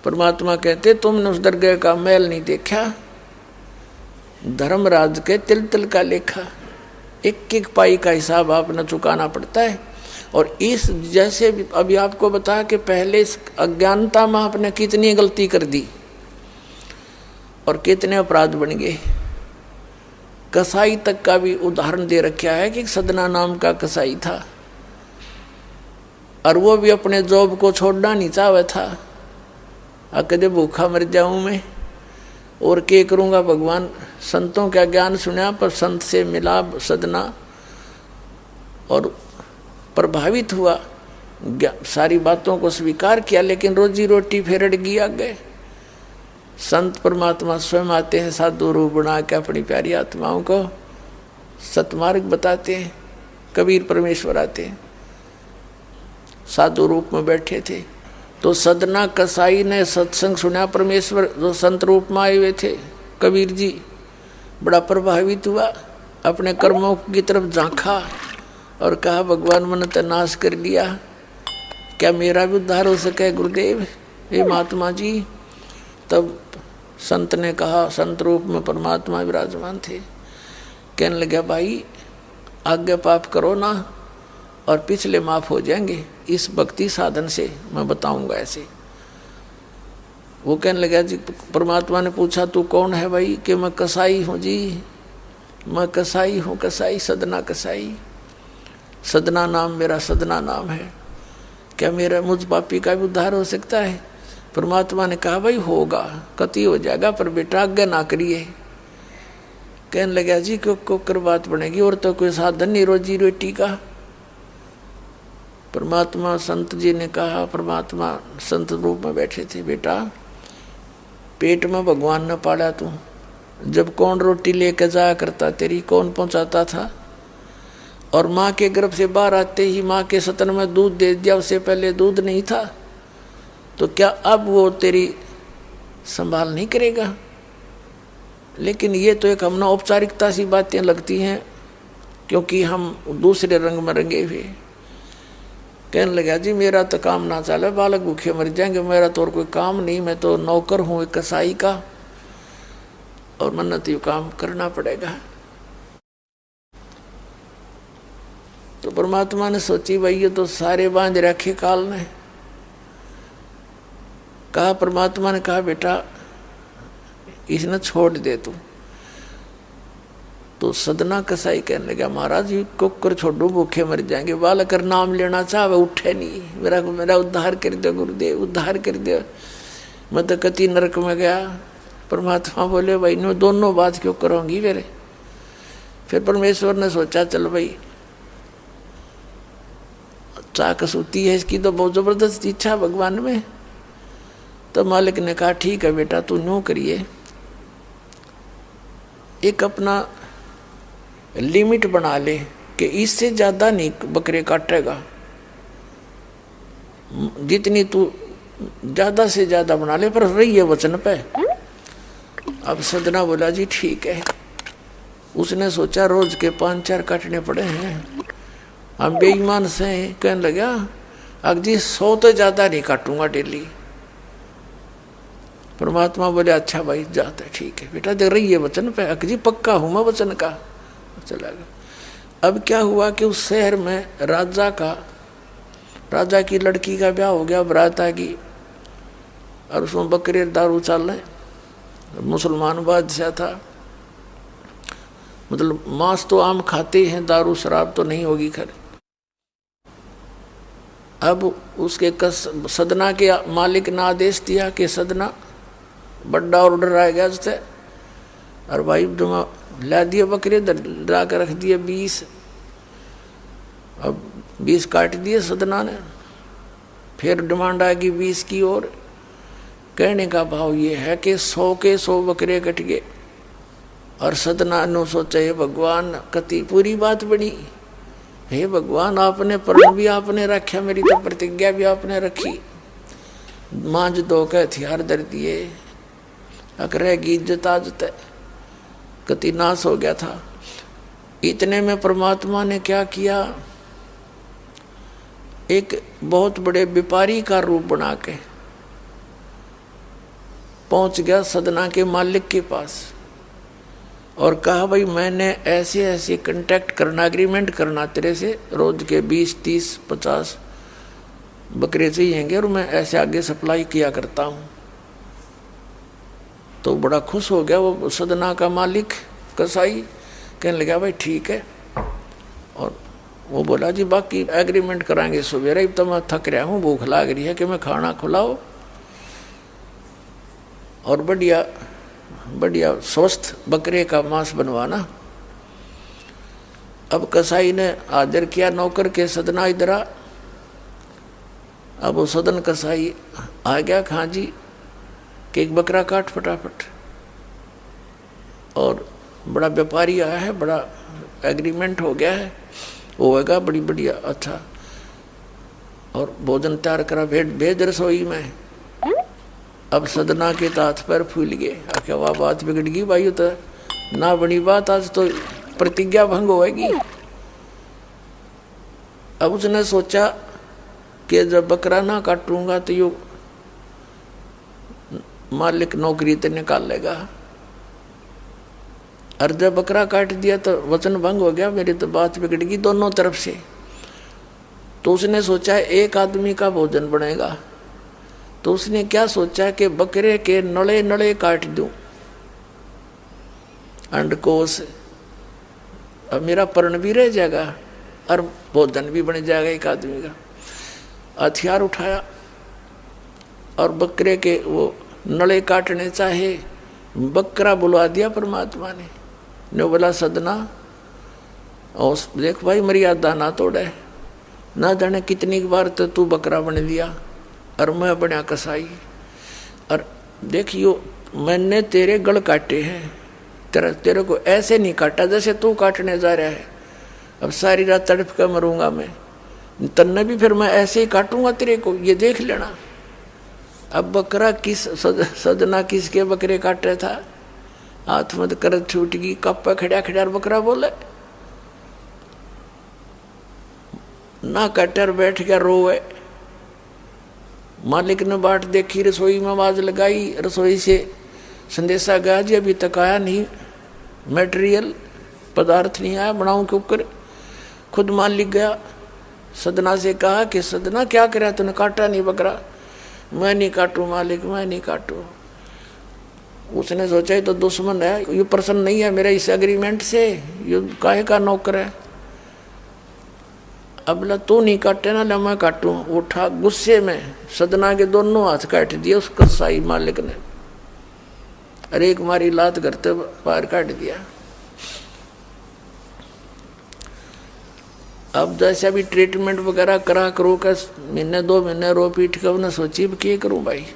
परमात्मा कहते तुमने उस दरगाह का मैल नहीं देखा, धर्मराज के तिल तिल का लेखा, एक एक पाई का हिसाब आपने चुकाना पड़ता है। और इस जैसे अभी आपको बताया कि पहले इस अज्ञानता में आपने कितनी गलती कर दी और कितने अपराध बन गए। कसाई तक का भी उदाहरण दे रखा है कि सदना नाम का कसाई था और वो भी अपने जॉब को छोड़ना नहीं चाहता था। कदे भूखा मर जाऊं मैं और क्या करूँगा। भगवान संतों का ज्ञान सुना पर संत से मिला सदना और प्रभावित हुआ, सारी बातों को स्वीकार किया, लेकिन रोजी रोटी फिर अड़ गई आगे। संत परमात्मा स्वयं आते हैं साधु रूप बना के अपनी प्यारी आत्माओं को सतमार्ग बताते हैं। कबीर परमेश्वर आते हैं, साधु रूप में बैठे थे तो सदना कसाई ने सत्संग सुना। परमेश्वर जो संत रूप में आए हुए थे कबीर जी, बड़ा प्रभावित हुआ, अपने कर्मों की तरफ झांका और कहा भगवान मैंने तो नाश कर लिया, क्या मेरा भी उद्धार हो सके गुरुदेव, हे महात्मा जी। तब संत ने कहा, संत रूप में परमात्मा विराजमान थे, कहने लगे भाई आगे पाप करो ना और पिछले माफ हो जाएंगे इस भक्ति साधन से, मैं बताऊंगा ऐसे। वो कहने लगा जी, परमात्मा ने पूछा तू कौन है भाई, कि मैं कसाई हूँ जी, मैं कसाई हूँ, कसाई सदना कसाई, सदना नाम मेरा सदना नाम है, क्या मेरा मुझ पापी का भी उद्धार हो सकता है। परमात्मा ने कहा भाई होगा, कति हो जाएगा, पर बेटा आज्ञा ना करिए। कहने लगा जी क्यों कर बात बनेगी, और तो कोई साधन नहीं रोजी रोटी का। परमात्मा संत जी ने कहा, परमात्मा संत रूप में बैठे थे, बेटा पेट में भगवान न पाला तू, जब कौन रोटी लेकर जाया करता तेरी, कौन पहुंचाता था, और माँ के गर्भ से बाहर आते ही माँ के सतन में दूध दे दिया, उससे पहले दूध नहीं था, तो क्या अब वो तेरी संभाल नहीं करेगा। लेकिन ये तो एक हमने औपचारिकता सी बातें लगती हैं, क्योंकि हम दूसरे रंग में रंगे हुए। कहने लगा जी मेरा तो काम ना चले, बालक भूखे मर जाएंगे, मेरा तो और कोई काम नहीं, मैं तो नौकर हूँ एक कसाई का, और मन्नत यू काम करना पड़ेगा। तो परमात्मा ने सोची भाई ये तो सारे बांध रखे काल ने। कहा, परमात्मा ने कहा बेटा इसने छोड़ दे तू। तो सदना कसाई कहने लगा, महाराज ये कुकर छोड़ो भूखे मर जाएंगे, बालक कर नाम लेना चाहे उठे नहीं, मेरा उद्धार कर दो गुरुदेव, उद्धार कर दो, मैं तो कति नरक में गया। परमात्मा बोले भाई मैं दोनों बात क्यों करूँगी मेरे। फिर परमेश्वर ने सोचा चल भाई चाकस होती है इसकी तो बहुत जबरदस्त इच्छा भगवान में। तो मालिक ने कहा ठीक है बेटा तू न्यू करिए, एक अपना लिमिट बना ले कि इससे ज़्यादा नहीं बकरे काटेगा, जितनी तू ज़्यादा से ज़्यादा बना ले, पर रही है वचन पे। अब सदना बोला जी ठीक है। उसने सोचा रोज के 5-4 काटने पड़े हैं, हम बेईमान से। कहने लगा अग जी 100 तो ज़्यादा नहीं काटूंगा डेली। परमात्मा बोले अच्छा भाई जाता है, ठीक है बेटा देख रही है वचन पे, अग जी पक्का हूँ मैं वचन का। चला गया। अब क्या हुआ कि उस शहर में राजा की लड़की का ब्याह हो गया, बारात आ गई, और उसमें बकरे दारू चल रहे। मुसलमान बादशाह था, मतलब मांस तो आम खाते हैं, दारू शराब तो नहीं होगी खैर। अब उसके सदना के मालिक ने आदेश दिया कि सदना बड़ा ऑर्डर आ गया उससे, और भाई तुम ला दिए बकरे ला कर रख दिए 20। अब 20 काट दिए सदना ने, फिर डिमांड आ गई 20 की और। कहने का भाव ये है कि 100 के 100 बकरे कट गए, और सदना ने सोचा हे भगवान कति पूरी बात बनी, हे भगवान आपने प्रण भी आपने रखा, मेरी तो प्रतिज्ञा भी आपने रखी, मांझ दो के हथियार धर दिए, अकरेगी इज्जत आजत कति नाश हो गया था। इतने में परमात्मा ने क्या किया, एक बहुत बड़े व्यापारी का रूप बना के पहुंच गया सदना के मालिक के पास और कहा भाई मैंने ऐसे ऐसे कांटेक्ट करना, एग्रीमेंट करना तेरे से, रोज के 20, 30, 50 बकरे चाहिएंगे और मैं ऐसे आगे सप्लाई किया करता हूँ। तो बड़ा खुश हो गया वो सदना का मालिक कसाई, कहने लगा भाई ठीक है। और वो बोला जी बाकी एग्रीमेंट कराएंगे सवेरे, तो मैं थक रहा हूँ, भूख लाग रही है कि मैं खाना खिलाओ और बढ़िया बढ़िया स्वस्थ बकरे का मांस बनवाना। अब कसाई ने आदर किया नौकर के, सदना इधर आ। अब वो सदन कसाई आ गया, खां जी कि एक बकरा काट फटाफट। और बड़ा व्यापारी आया है, बड़ा एग्रीमेंट हो गया है, होएगा बड़ी बढ़िया अच्छा। और भोजन तैयार करा, भेज रसोई में। अब सदना के हाथ पैर फूल गए, आखिर वाह बात बिगड़ गई भाई, तो ना बनी बात, आज तो प्रतिज्ञा भंग होएगी। अब उसने सोचा कि जब बकरा ना काटूंगा तो यो मालिक नौकरी तो निकाल लेगा, और जब बकरा काट दिया तो वचन भंग हो गया, मेरी तो बात बिगड़ गई दोनों तरफ से। तो उसने सोचा एक आदमी का भोजन बनेगा, तो उसने क्या सोचा कि बकरे के नड़े नड़े काट दूं, अंडकोश, अब मेरा पर्ण भी रह जाएगा और भोजन भी बन जाएगा एक आदमी का। हथियार उठाया और बकरे के वो नड़े काटने चाहे, बकरा बुलवा दिया परमात्मा ने बोला सदना और देख भाई मर्यादा ना तोड़े, ना जाने कितनी बार तो तू बकरा बन लिया और मैं बना कसाई, और देखियो मैंने तेरे गल काटे हैं, तेरे को ऐसे नहीं काटा जैसे तू काटने जा रहा है। अब सारी रात तड़प कर मरूंगा मैं, तन्ने भी फिर मैं ऐसे ही काटूंगा तेरे को, ये देख लेना। अब बकरा किस सदना किसके बकरे काट रहा था, हाथ मत कर छूट गई, कप खड़ा खड़ा बकरा बोले ना, कटर बैठ गया रोवे। मालिक ने बाट देखी, रसोई में आवाज लगाई, रसोई से संदेशा गया जी अभी तक आया नहीं, मटेरियल पदार्थ नहीं आया, बनाऊं के ऊपर। खुद मालिक गया, सदना से कहा कि सदना क्या करा तूने, काटा नहीं बकरा। मैं नहीं काटू मालिक, मैं नहीं काटू। उसने सोचा ये तो दुश्मन है, ये प्रसन्न नहीं है मेरे इस एग्रीमेंट से, ये काहे का नौकर है। अब ला तू नहीं काटे ना, ला मैं काटू। उठा गुस्से में सदना के दोनों हाथ काट दिए उस कसाई मालिक ने, अरे एक मारी लात करते पार काट दिया। अब जैसे अभी ट्रीटमेंट वगैरह करा करो का, महीने 2 महीने रो पीट कर उन्हें सोची क्या करूं भाई।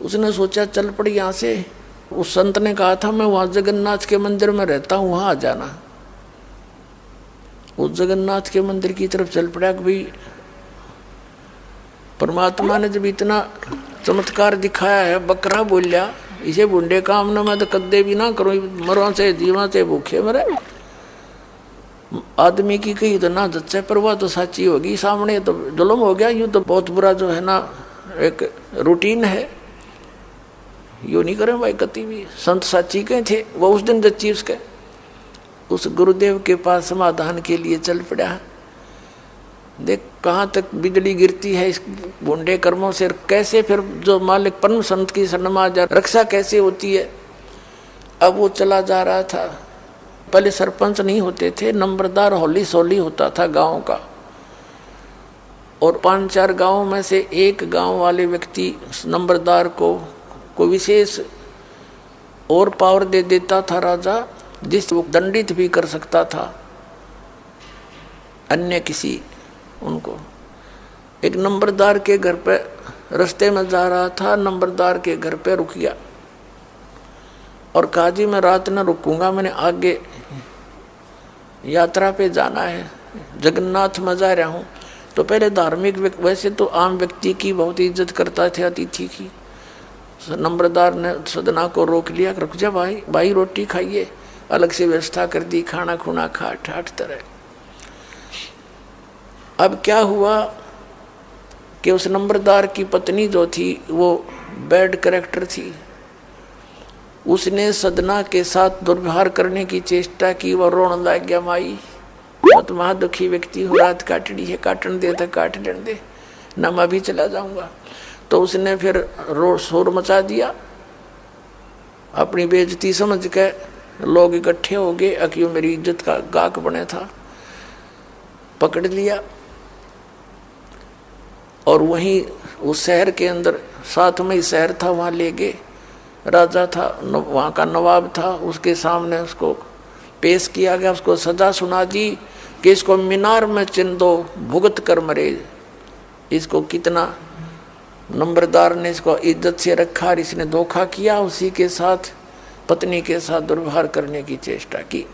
उसने सोचा चल पड़ी यहाँ से। उस संत ने कहा था मैं वहां जगन्नाथ के मंदिर में रहता हूँ, वहां आ जाना। उस जगन्नाथ के मंदिर की तरफ चल पड़ा कि भाई परमात्मा ने जब इतना चमत्कार दिखाया है, बकरा बोलिया, इसे बुंडे काम ना मैं तो कदे भी ना करूं, मरो से जीवा से भूखे मरे। आदमी की कही तो ना जच्चे, पर वह तो सच्ची होगी, सामने तो जुल्म हो गया। यूँ तो बहुत बुरा जो है ना एक रूटीन है, यूँ नहीं करें भाई कति भी। संत साची के थे वो उस दिन जच्ची उसके, उस गुरुदेव के पास समाधान के लिए चल पड़ा। देख कहाँ तक बिजली गिरती है इस बुंडे कर्मों से, कैसे फिर जो मालिक परम संत की शरण में आ जा रक्षा कैसे होती है। अब वो चला जा रहा था, पहले सरपंच नहीं होते थे, नंबरदार होली सोली होता था गांव का, और 5-4 गांवों में से एक गांव वाले व्यक्ति नंबरदार को कोई विशेष और पावर दे देता था राजा, जिससे वो दंडित भी कर सकता था अन्य किसी उनको। एक नंबरदार के घर पे रास्ते में जा रहा था, नंबरदार के घर पे रुक गया और कहा जी मैं रात न रुकूंगा, मैंने आगे यात्रा पे जाना है, जगन्नाथ में जा रहा हूँ। तो पहले धार्मिक वैसे तो आम व्यक्ति की बहुत इज्जत करता थे, अतिथि की। नंबरदार ने सदना को रोक लिया, रुक जा भाई, भाई रोटी खाइए, अलग से व्यवस्था कर दी, खाना खुना खा ठाठ तरह। अब क्या हुआ कि उस नंबरदार की पत्नी जो थी वो बैड कैरेक्टर थी। उसने सदना के साथ दुर्व्यवहार करने की चेष्टा की। वह रोने लग गया, माई बहुत महादुखी व्यक्ति हूँ, रात काटनी है, काटन दे तो काट लेने दे, न मैं भी चला जाऊंगा। तो उसने फिर शोर मचा दिया, अपनी बेइज्जती समझ के लोग इकट्ठे हो गए। अक्यों मेरी इज्जत का गाक बने था, पकड़ लिया और वहीं उस शहर के अंदर, साथ में ही शहर था, वहाँ ले गए। राजा था, वहाँ का नवाब था, उसके सामने उसको पेश किया गया। उसको सजा सुना दी कि इसको मीनार में चिन दो, भुगत कर मरे। इसको कितना नंबरदार ने इसको इज्जत से रखा और इसने धोखा किया, उसी के साथ पत्नी के साथ दुर्व्यवहार करने की चेष्टा की।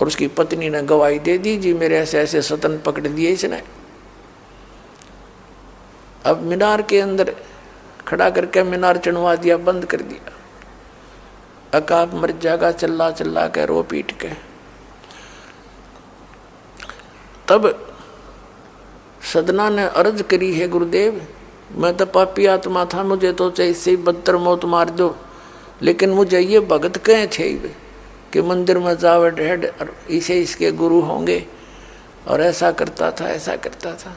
और उसकी पत्नी ने गवाही दे दी, जी मेरे ऐसे ऐसे सतन पकड़ दिए इसने। अब मीनार के अंदर खड़ा करके मीनार चढ़वा दिया, बंद कर दिया। अकाप मर जाएगा, चिल्ला चिल्ला के रो पीट के। तब सदना ने अर्ज करी, है गुरुदेव मैं तो पापी आत्मा था, मुझे तो चाहे इससे बदतर मौत मार दो, लेकिन मुझे ये भगत कहे थे कि मंदिर में जावे ढेड और इसे इसके गुरु होंगे, और ऐसा करता था ऐसा करता था।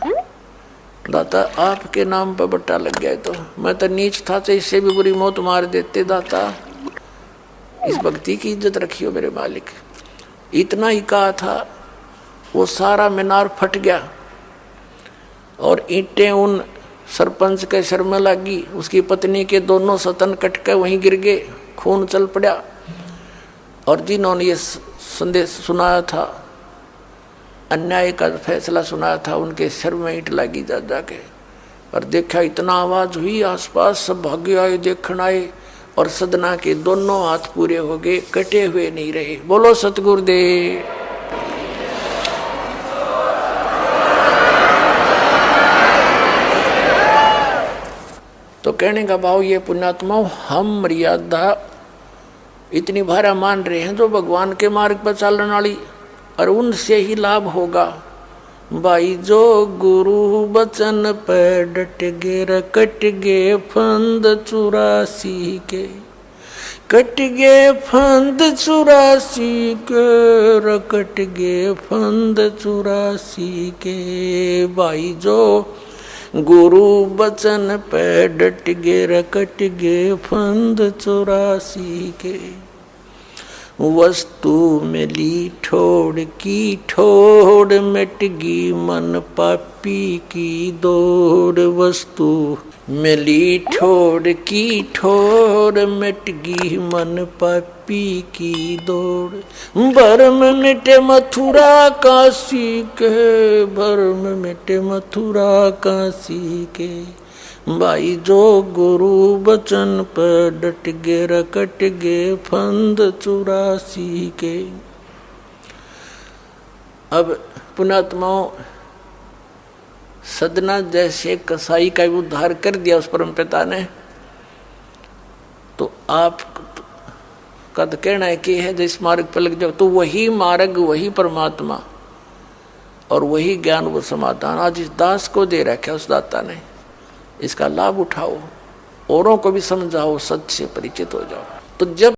दाता आपके नाम पर बट्टा लग गया, तो मैं तो नीच था, तो इससे भी बुरी मौत मार देते। दाता इस भक्ति की इज्जत रखियो मेरे मालिक। इतना ही कहा था, वो सारा मीनार फट गया और ईंटें उन सरपंच के सर में लगी। उसकी पत्नी के दोनों सतन कट के वहीं गिर गए, खून चल पड़ा। और जिन्होंने ये संदेश सुनाया था, अन्याय का फैसला सुनाया था, उनके सर में ईंट लगी जा जाके। और देखा इतना आवाज हुई, आसपास सब भागे आए, देखने आए, और सदना के दोनों हाथ पूरे हो गए, कटे हुए नहीं रहे। बोलो सतगुरुदेव। तो कहने का भाव ये पुण्यात्माओं, हम मर्यादा इतनी भारा मान रहे हैं जो भगवान के मार्ग पर चलने वाली, और उनसे ही लाभ होगा। भाई जो गुरु बचन पे डट गे, कट गे फंद 84 के, कट गे फंद 84 के, कट गे फंद 84 के। भाई जो गुरु बचन पे डट गे, कट गे फंद 84 के। वस्तु मिली ठोड़ की ठोड़, मिट गी मन पापी की दौड़। वस्तु मिली ठोड़ की ठोड़, मिट गी मन पापी की दौड़। भरम मिटे मथुरा काशी के, भरम मिटे मथुरा काशी के। भाई जो गुरु बचन पर डट गे, कट गे फंद 84 के। अब पुणात्माओं, सदना जैसे कसाई का उद्धार कर दिया उस परम पिता ने, तो आप का तो कहना है कि है जिस मार्ग पर लग जाओ, तो वही मार्ग, वही परमात्मा और वही ज्ञान, वो समाधान आज इस दास को दे रखा है उस दाता ने। इसका लाभ उठाओ, औरों को भी समझाओ, सच से परिचित हो जाओ। तो जब